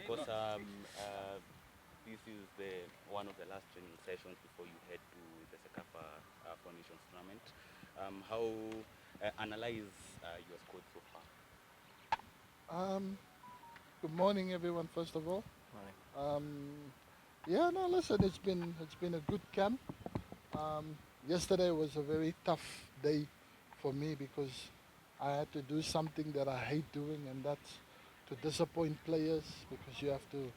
course, this is one of the last training sessions before you head to the Sekafa Four Nations tournament. How analyze your squad so far? Good morning, everyone. First of all, um, yeah, no, listen, it's been a good camp. Yesterday was a very tough day for me because I had to do something that I hate doing, and that's to disappoint players because you have to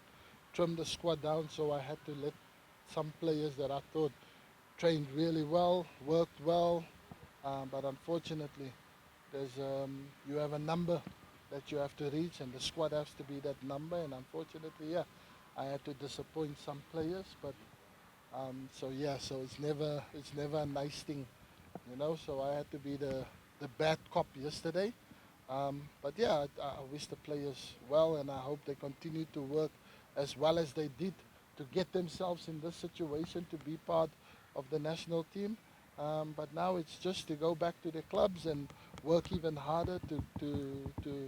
trim the squad down. So I had to let some players that I thought trained really well, worked well, but unfortunately, you have a number that you have to reach, and the squad has to be that number. And unfortunately, yeah, I had to disappoint some players, but so yeah, so it's never a nice thing, you know. So I had to be the bad cop yesterday. But yeah, I wish the players well, and I hope they continue to work as well as they did to get themselves in this situation to be part of the national team. But now it's just to go back to their clubs and work even harder to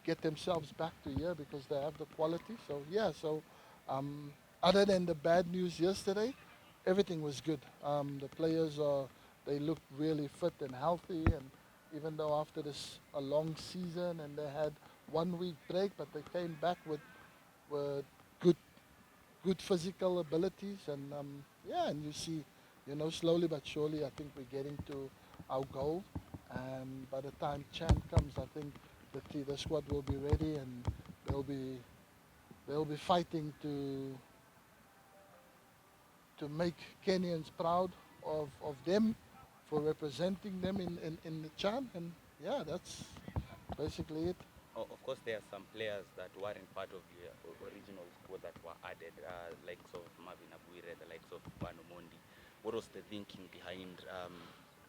get themselves back to here because they have the quality. So yeah, so um, other than the bad news yesterday, everything was good. The players they looked really fit and healthy, and even though after this a long season and they had 1 week break, but they came back with good good physical abilities, and yeah, and you see, you know, slowly but surely, I think we're getting to our goal, and by the time Chan comes, I think the squad will be ready, and they'll be they'll be fighting to make Kenyans proud of them for representing them in the Chan, and yeah, that's basically it. Of course, there are some players that weren't part of the original squad that were added, likes of Marvin Abuire, the likes of Bano Mondi. What was the thinking behind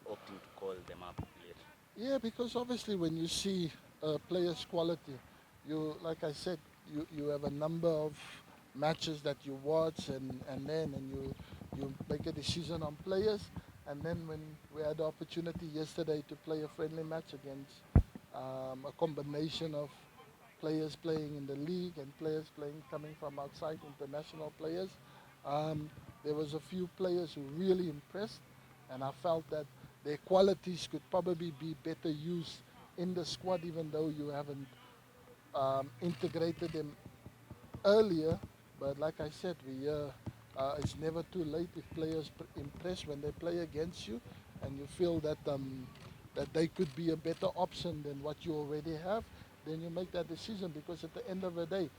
opting to call them up late? Yeah, because obviously when you see players' quality, like I said, you have a number of matches that you watch, and you make a decision on players, and then when we had the opportunity yesterday to play a friendly match against a combination of players playing in the league and players playing coming from outside, international players. Um, there was a few players who really impressed, and I felt that their qualities could probably be better used in the squad, even though you haven't integrated them earlier. But like I said, it's never too late if players impress when they play against you, and you feel that they could be a better option than what you already have. Then you make that decision because at the end of the day,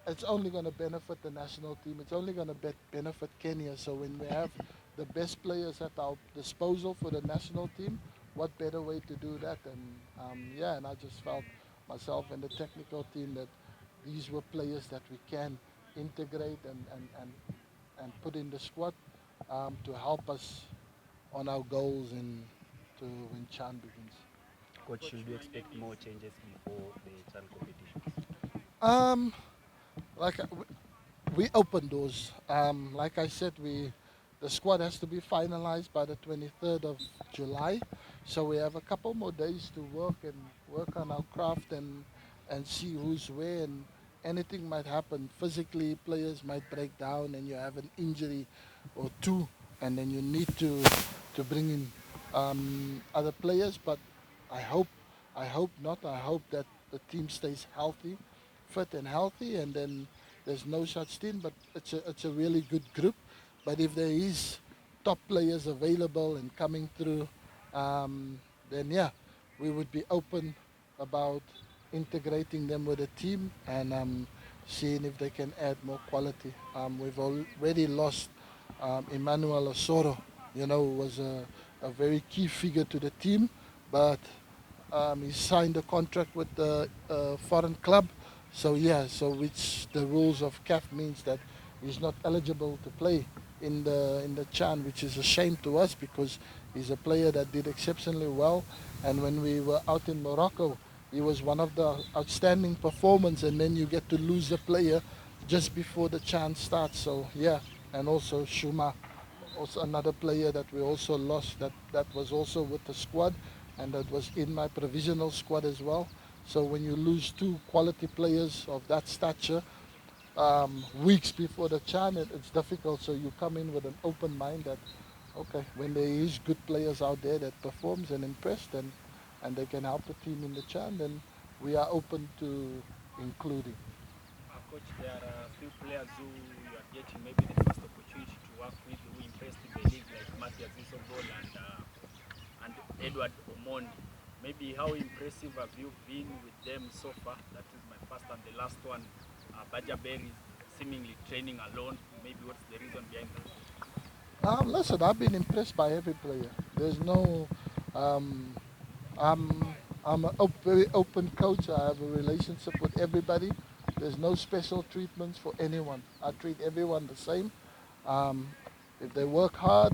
it's only going to benefit the national team. It's only going to benefit Kenya. So when we have the best players at our disposal for the national team, what better way to do that? And yeah, and I just felt myself and the technical team that these were players that we can integrate and put in the squad to help us on our goals and to when Chan begins. Coach, should we expect more changes before the Chan competitions? Um, like we open doors. Like I said, the squad has to be finalized by the 23rd of July, so we have a couple more days to work on our craft and see who's where, and anything might happen. Physically, players might break down, and you have an injury or two, and then you need to bring in other players. But I hope I hope not. I hope that the team stays healthy, fit and healthy, and then there's no such thing. But it's a really good group. But if there is top players available and coming through, then yeah, we would be open about integrating them with the team and seeing if they can add more quality. We've already lost Emmanuel Osoro, you know, who was a very key figure to the team, but he signed a contract with the foreign club. So yeah, so which the rules of CAF means that he's not eligible to play in the Chan, which is a shame to us because he's a player that did exceptionally well. And when we were out in Morocco, he was one of the outstanding performance. And then you get to lose a player just before the Chan starts. So yeah, and also Shuma, also another player that we also lost that was also with the squad and that was in my provisional squad as well. So when you lose two quality players of that stature weeks before the CHAN, it's difficult. So you come in with an open mind that, okay, when there is good players out there that performs and impress, then and they can help the team in the CHAN, then we are open to including. Coach, there are a few players who you are getting maybe the first opportunity to work with who impressed in the league, like Matthias Isobol and Edward Omondi. Maybe how impressive have you been with them so far? That is my first and the last one. Bajaber is seemingly training alone. Maybe what's the reason behind that? Listen, I've been impressed by every player. There's no, um, I'm, I'm a very open coach. I have a relationship with everybody. There's no special treatments for anyone. I treat everyone the same. Um, if they work hard,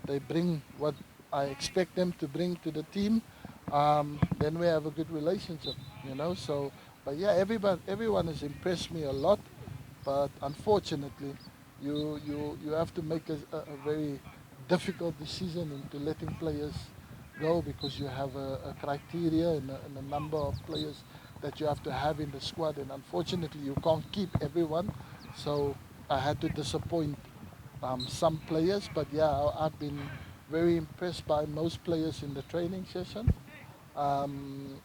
they bring what I expect them to bring to the team. Then we have a good relationship, you know. So, but yeah, everyone has impressed me a lot. But unfortunately, you have to make a very difficult decision into letting players go because you have a criteria and a number of players that you have to have in the squad, and unfortunately you can't keep everyone. So I had to disappoint some players, but yeah, I've been very impressed by most players in the training session. Um,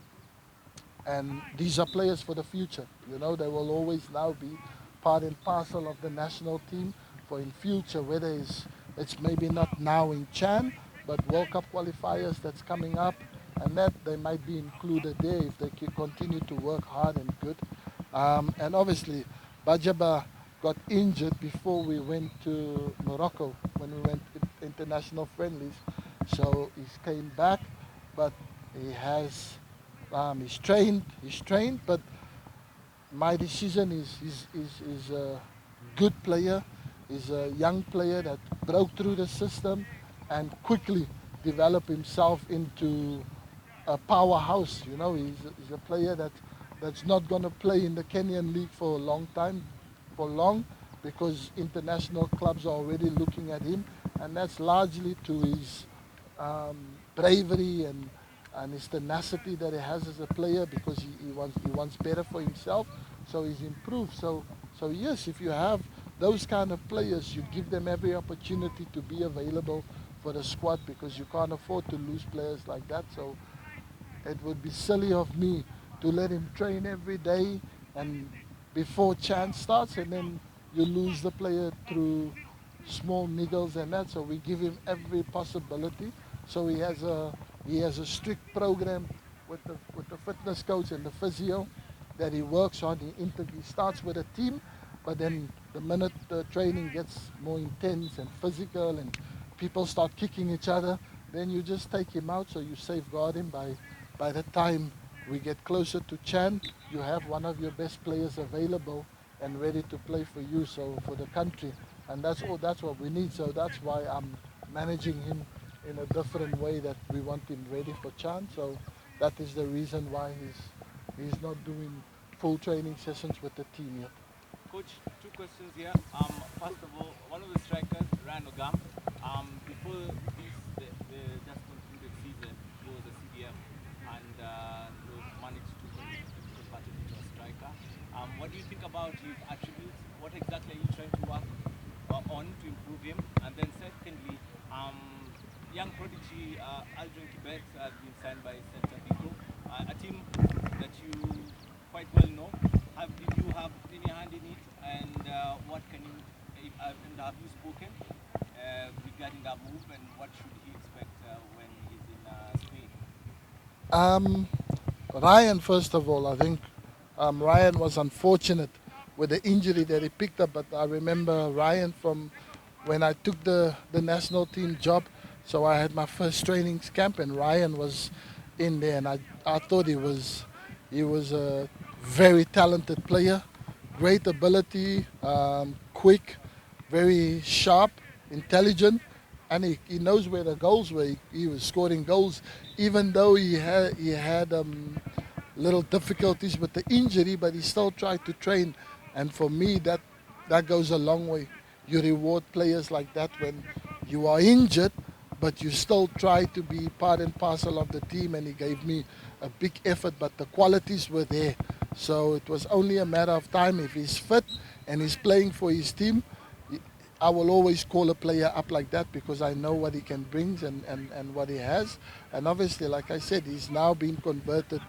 and these are players for the future. You know, they will always now be part and parcel of the national team for in future, whether it's maybe not now in CHAN, but World Cup qualifiers that's coming up, and that they might be included there if they continue to work hard and good. And obviously, Bajaba got injured before we went to Morocco when we went international friendlies, so he came back, but he has he's trained, but my decision is a good player, is a young player that broke through the system and quickly developed himself into a powerhouse. You know, he's a player that's not going to play in the Kenyan league for a long time, for long, because international clubs are already looking at him, and that's largely to his bravery and his tenacity that he has as a player because he wants better for himself. So he's improved. So yes, if you have those kind of players, you give them every opportunity to be available for the squad because you can't afford to lose players like that. So it would be silly of me to let him train every day and before chance starts and then you lose the player through small niggles and that. So we give him every possibility. So he has a strict program with the fitness coach and the physio that he works on. He starts with a team, but then the minute the training gets more intense and physical and people start kicking each other, then you just take him out so you safeguard him. By the time we get closer to CHAN, you have one of your best players available and ready to play for you, so for the country. And that's what we need. So that's why I'm managing him in a different way that we want him ready for CHAN. So that is the reason why he's not doing full training sessions with the team yet. Coach, two questions here. First of all, one of the strikers, Ryan Ogam, before the just concluded season, he was a CDM and he was managed to convert it into a striker. What do you think about his attributes? What exactly are you trying to work on to improve him? And then secondly, young prodigy Aldrin Kibet has been signed by Celta Vigo, a team that you quite well know. Did you have any hand in it? And what can you, and have you spoken regarding that move? And what should he expect when he's in Spain? Ryan, first of all, I think Ryan was unfortunate with the injury that he picked up, but I remember Ryan from when I took the national team job. So I had my first training camp, and Ryan was in there, and I thought he was a very talented player, great ability, quick, very sharp, intelligent, and he knows where the goals were. He was scoring goals, even though he had little difficulties with the injury, but he still tried to train. And for me, that goes a long way. You reward players like that when you are injured, but you still try to be part and parcel of the team. And he gave me a big effort, but the qualities were there. So it was only a matter of time. If he's fit and he's playing for his team, I will always call a player up like that because I know what he can bring and what he has. And obviously, like I said, he's now been converted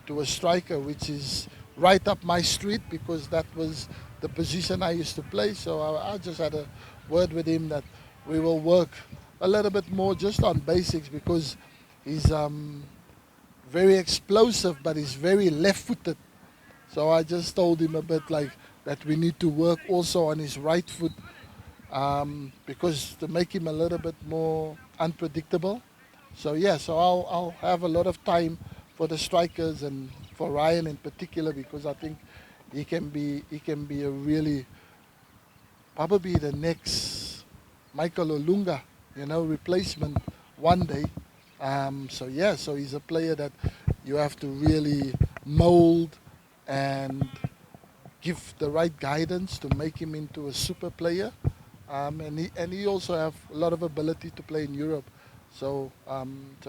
to a striker, which is right up my street because that was the position I used to play. So I just had a word with him that we will work a little bit more just on basics because he's very explosive, but he's very left-footed. So I just told him a bit like that we need to work also on his right foot because to make him a little bit more unpredictable. So yeah, so I'll have a lot of time for the strikers and for Ryan in particular because I think he can be a really probably the next Michael Olunga, replacement one day. So yeah, so he's a player that you have to really mold and give the right guidance to make him into a super player. And he also have a lot of ability to play in Europe. So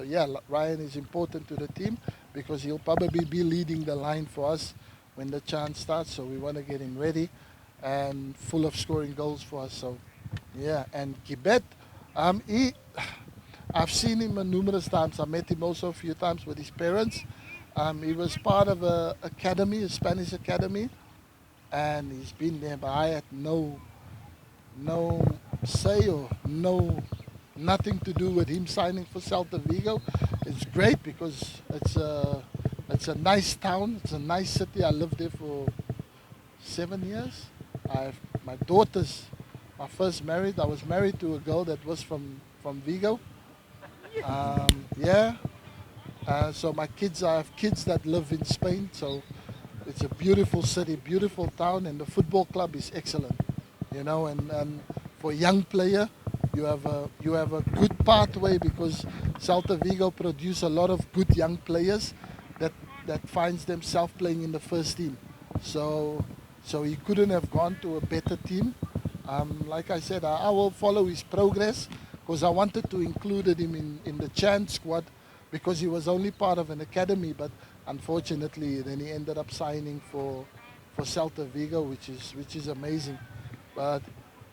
yeah, Ryan is important to the team because he'll probably be leading the line for us when the chance starts. So we want to get him ready and full of scoring goals for us. So yeah, and Kibet, I've seen him numerous times. I met him also a few times with his parents. He was part of a academy, a Spanish academy, and he's been there. But I had no say or nothing to do with him signing for Celta Vigo. It's great because it's a nice town. It's a nice city. I lived there for 7 years. My daughters, my first married. I was married to a girl that was from Vigo. Yeah. So my kids, I have kids that live in Spain. So it's a beautiful city, beautiful town, and the football club is excellent. And for a young player, you have a good pathway because Celta Vigo produce a lot of good young players that finds themselves playing in the first team. So he couldn't have gone to a better team. Like I said, I will follow his progress because I wanted to include him in the Chan squad because he was only part of an academy, but unfortunately then he ended up signing for Celta Vigo, which is amazing. But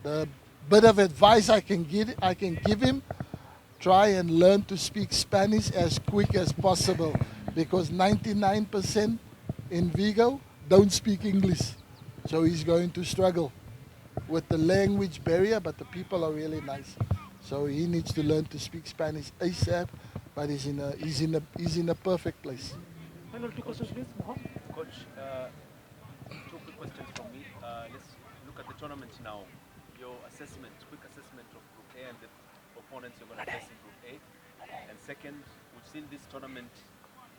the bit of advice I can give him, try and learn to speak Spanish as quick as possible because 99% in Vigo don't speak English. So he's going to struggle with the language barrier, but the people are really nice. So he needs to learn to speak Spanish ASAP, but he's in a perfect place. Final two questions, please. Coach, two quick questions from me. Let's look at the tournament now. Your quick assessment of Group A and the opponents you're going to face in Group A. And second, we've seen this tournament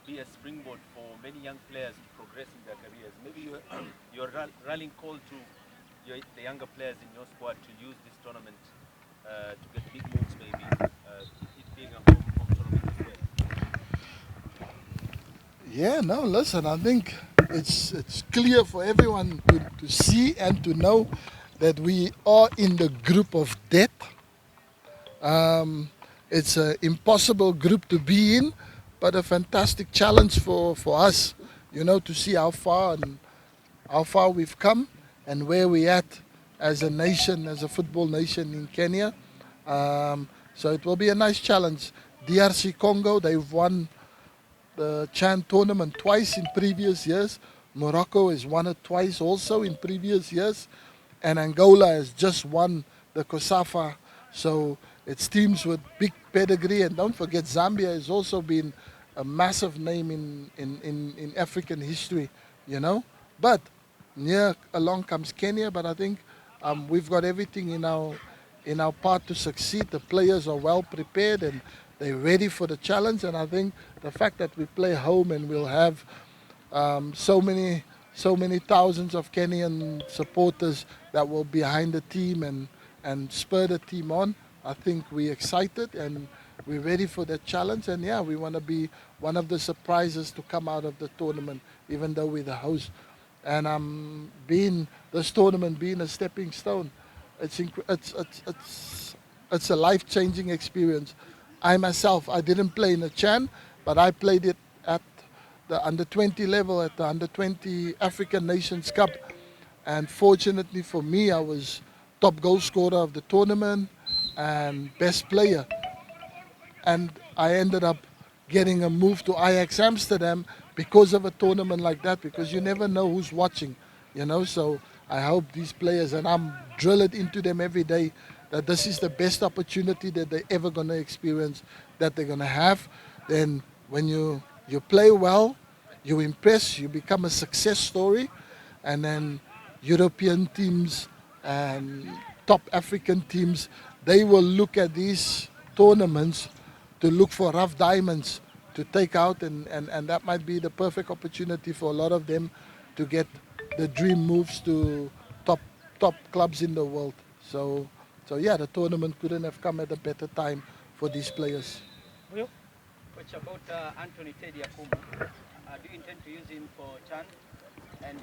be a springboard for many young players to progress in their careers. Maybe you're rallying call to the younger players in your squad to use this tournament to get big moves, maybe, it being a home tournament as well. Yeah, no, listen, I think it's clear for everyone to see and to know that we are in the group of death. It's an impossible group to be in, but a fantastic challenge for us, to see how far we've come and where we're at as a nation, as a football nation in Kenya. So it will be a nice challenge. DRC Congo, they've won the Chan tournament twice in previous years. Morocco has won it twice also in previous years. And Angola has just won the COSAFA. So it's teams with big pedigree. And don't forget, Zambia has also been a massive name in African history, But along comes Kenya. But I think we've got everything in our part to succeed. The players are well prepared and they're ready for the challenge. And I think the fact that we play home and we'll have so many thousands of Kenyan supporters that will be behind the team and spur the team on. I think we're excited and we're ready for that challenge. And yeah, we want to be one of the surprises to come out of the tournament, even though we're the host. And this tournament being a stepping stone, it's a life-changing experience. I myself, I didn't play in a Chan, but I played it at the under 20 level at the under 20 African Nations Cup. And fortunately for me, I was top goal scorer of the tournament and best player. And I ended up getting a move to Ajax Amsterdam because of a tournament like that, because you never know who's watching, you know. So I hope these players, and I'm drilling into them every day, that this is the best opportunity that they're ever going to experience, that they're going to have. Then when you play well, you impress, you become a success story, and then European teams and top African teams, they will look at these tournaments to look for rough diamonds to take out, and that might be the perfect opportunity for a lot of them to get the dream moves to top clubs in the world. So yeah, the tournament couldn't have come at a better time for these players. Coach, about Anthony Teddy Akumu, do you intend to use him for Chan? And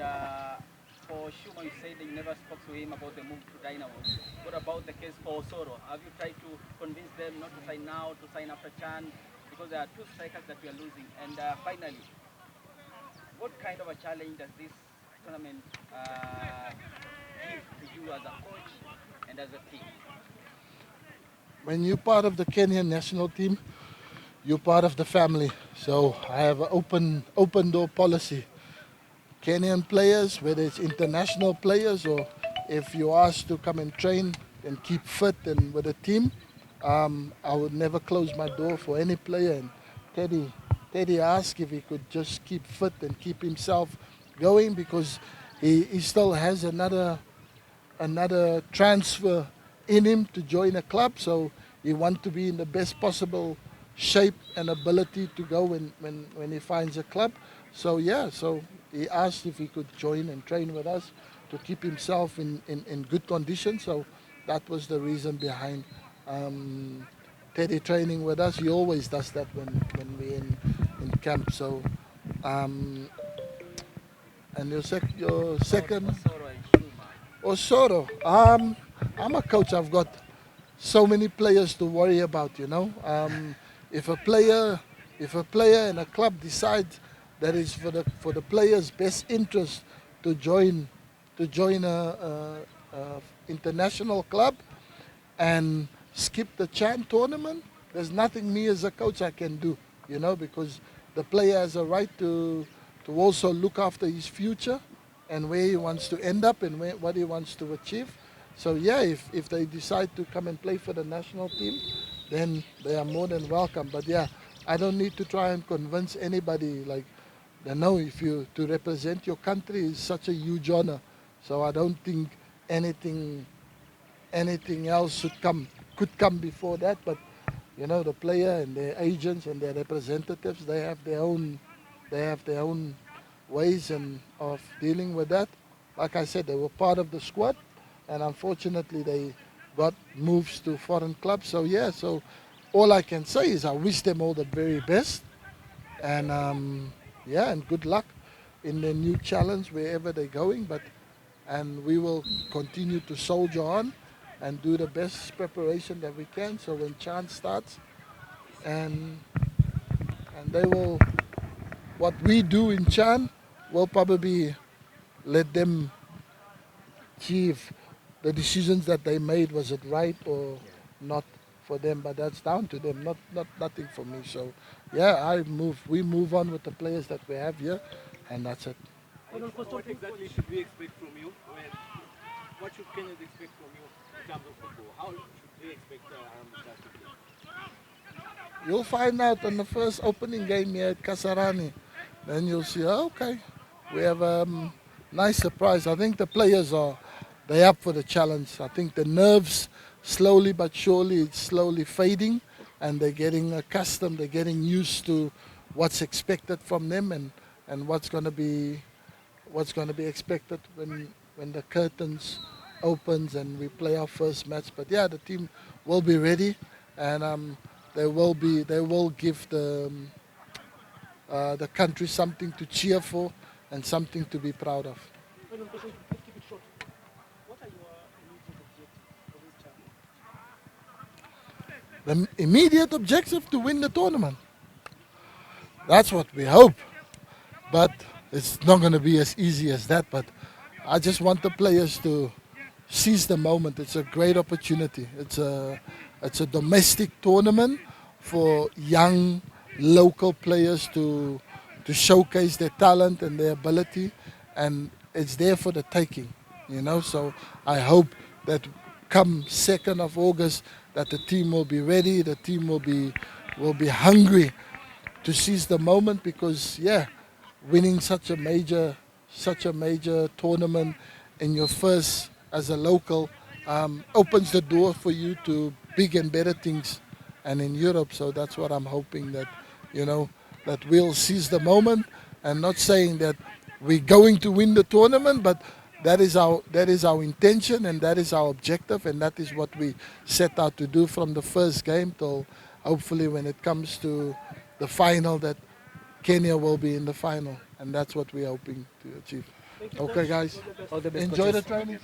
for Shuma, you said that you never spoke to him about the move to Dynamo. What about the case for Osoro? Have you tried to convince them not to sign now, to sign after Chan? Because there are two strikers that we are losing. And finally, what kind of a challenge does this tournament give to you as a coach and as a team? When you're part of the Kenyan national team, you're part of the family. So I have an open door policy. Kenyan players, whether it's international players or if you're asked to come and train and keep fit and with a team, I would never close my door for any player. And Teddy asked if he could just keep fit and keep himself going, because he still has another transfer in him to join a club. So he wants to be in the best possible shape and ability to go when he finds a club. So yeah, so he asked if he could join and train with us to keep himself in good condition. So that was the reason behind Teddy training with us. He always does that when we're in camp. So and your second, Osoro. I'm a coach. I've got so many players to worry about, you know. If a player in a club decides that it's for the player's best interest to join a international club and skip the Chan tournament, there's nothing me as a coach I can do, you know, because the player has a right to also look after his future and where he wants to end up and what he wants to achieve. So yeah, if they decide to come and play for the national team, then they are more than welcome. But yeah, I don't need to try and convince anybody. Like, they know to represent your country is such a huge honor. So I don't think anything else could come before that. But you know, the player and their agents and their representatives, they have their own ways of dealing with that. Like I said, they were part of the squad, and unfortunately they got moves to foreign clubs. So yeah, so all I can say is I wish them all the very best, and and good luck in their new challenge wherever they're going. And we will continue to soldier on and do the best preparation that we can. So when Chan starts, and they will, what we do in Chan, will probably let them achieve the decisions that they made. Was it right or not for them? But that's down to them, nothing for me. So yeah, we move on with the players that we have here, and that's it. What exactly should we expect from you? What should Kenyans expect from you in terms of football? How should they expect Harambee Stars to play? You'll find out on the first opening game here at Kasarani. Then you'll see, okay, we have a nice surprise. I think the players they're up for the challenge. I think the nerves, slowly but surely, it's slowly fading, and they're getting accustomed, they're getting used to what's expected from them and what's going to be expected when the curtains opens and we play our first match. But yeah, the team will be ready, and they will give the country something to cheer for and something to be proud of. The immediate objective to win the tournament. That's what we hope. but it's not going to be as easy as that. But I just want the players to seize the moment. It's a great opportunity. It's a domestic tournament for young local players to showcase their talent and their ability, and it's there for the taking. So I hope that come 2nd of August that the team will be ready, the team will be hungry to seize the moment, because winning such a major tournament in your first as a local opens the door for you to big and better things and in Europe. So that's what I'm hoping, that that we'll seize the moment, and not saying that we're going to win the tournament, but that is our intention, and that is our objective, and that is what we set out to do from the first game till hopefully when it comes to the final, that Kenya will be in the final, and that's what we're hoping to achieve. Okay, guys, All the best, enjoy the coaches. training.